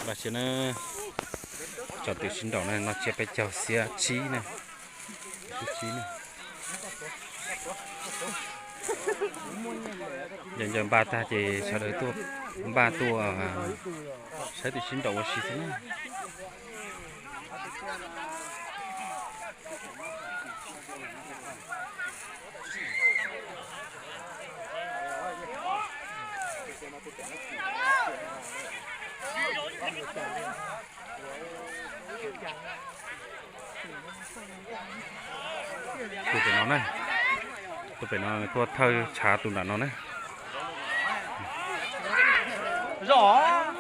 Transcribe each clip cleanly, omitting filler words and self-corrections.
bà chỉ nó cho từ sinh đầu này nó chỉ phải chào xe chí này chí này dần dần ba ta chỉ sau đấy tua ba tua sẽ từ sinh đầu xí thế tôi phải nói này tôi phải nói tôi thơi trả tụi nó này rõ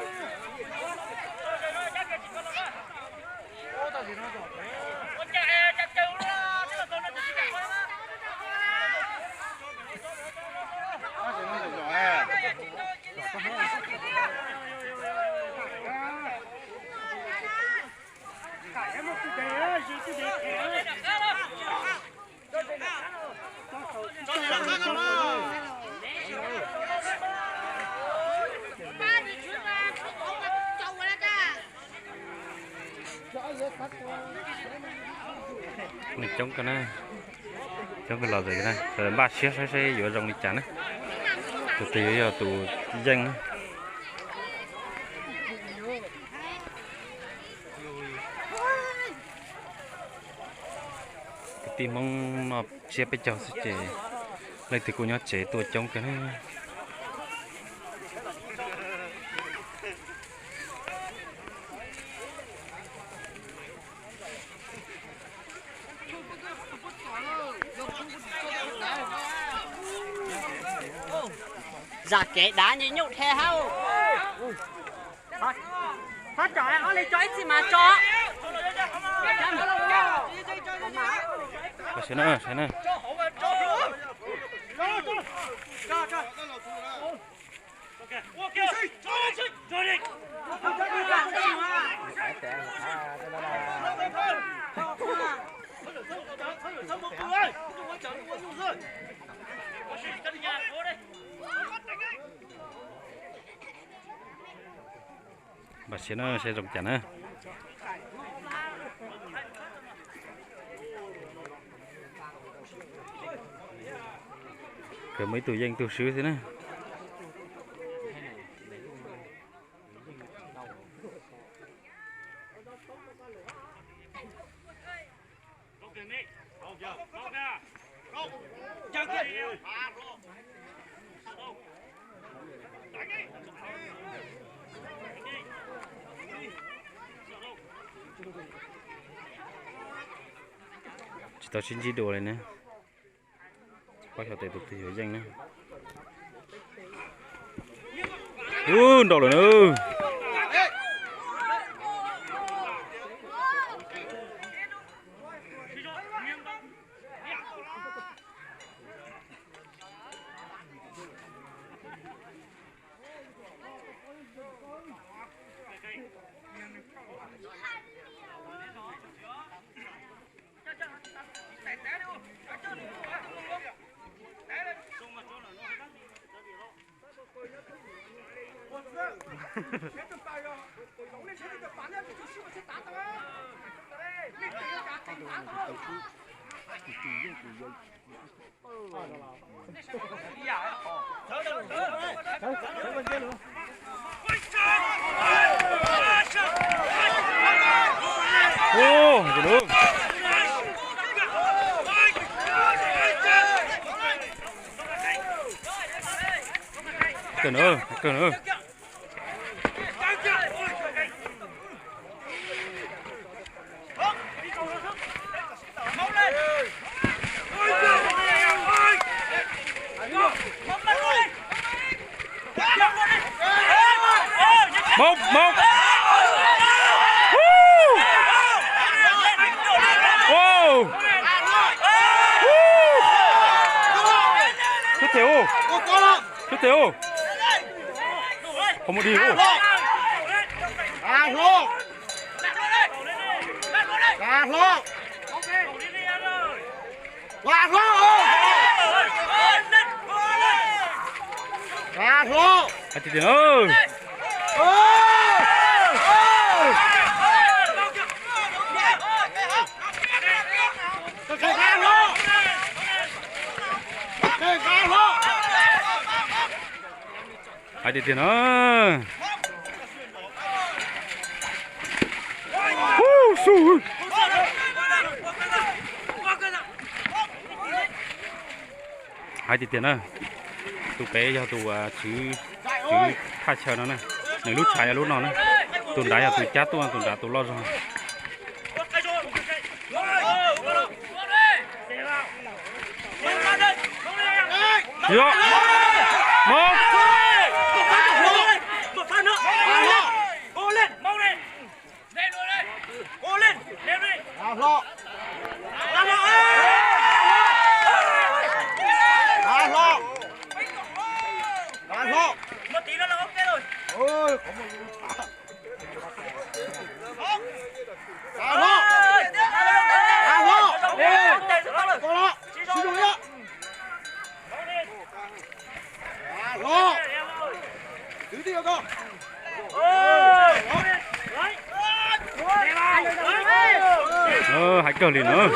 này chống cái này chống cái lò gì này rồi ba chiếc sẽ vừa rong đi chán đấy tụi tí giờ tụi danh tìm mong mà chiaไปchào sẽ chế lấy từ cô nhớ chế tôi chống cái này giả kẻ đá như nhục theo hao phát trò ở đây cho ít gì mà cho cái này bà sẽ nó sẽ rộng chắn á cái mấy tụi danh tụi sứ thế này chỉ tao xin chỉ đồ này nè qua cho tụi thì hiểu danh nữa đâu rồi nữa ô được luôn cần nữa một Tiếp theo không một điều Gạt lô Hai tiền ơi. Hai tiền ơi. Hai tiền ơi. Tụ bé cho tụ chứ khai chờ nó này. Này lút trái lút nó này. Tụ đá tụ chát tụ đá tụ lo rồi. Yo. Một. Một phát nữa. Ô lên, mau lên. Lên rồi đây. Ô lên, lên đi. Nào lo. Nào lo. Nào lo. Nào lo. Một tí nữa là ok rồi. Ôi, có một nào lo. Nào lo. Có lo. Chỉ dùng nhá. Lo. Thứ đi con. Hai cờ liền nữa.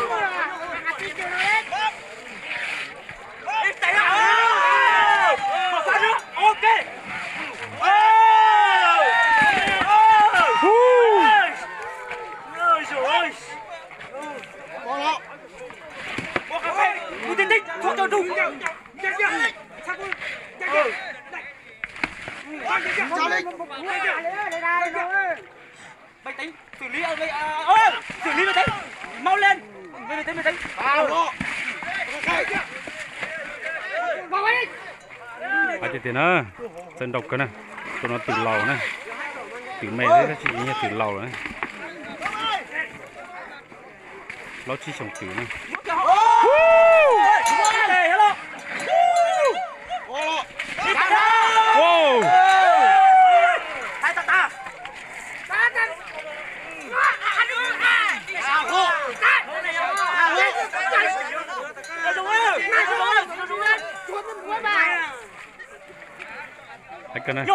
Ok. Mày tính xử lý ở đây xử lý mày tính mau lên mày tính Hai tiền nữa. Dân độc cái này. Tụi nó từ lầu này. Từ mẹ đấy các chị như từ lầu này. Nó chỉ trồng từ này. Wow. Hai cái này.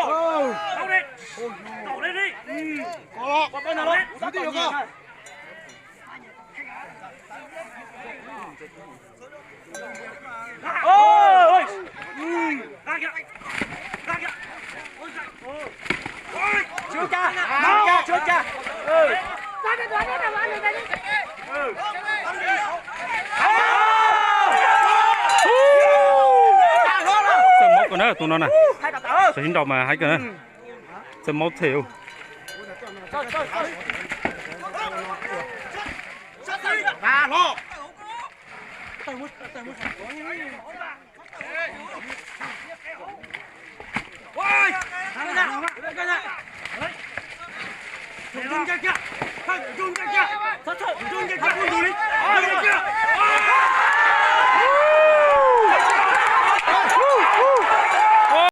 Cậu lên đi. Có bên nào lên. Thứ đi được không? Ôi! Ra kìa. Ra kìa. Ôi giời. Ôi! Chưa cha. Chưa cha. Sơn mốc nữa tụi nó này. Sẽ hình đầu mà hai cái này. Sơn mốc thiểu. Ra lo. Ôi! Cái này. Rung ra kìa. Rung ra kìa. Rung ra kìa.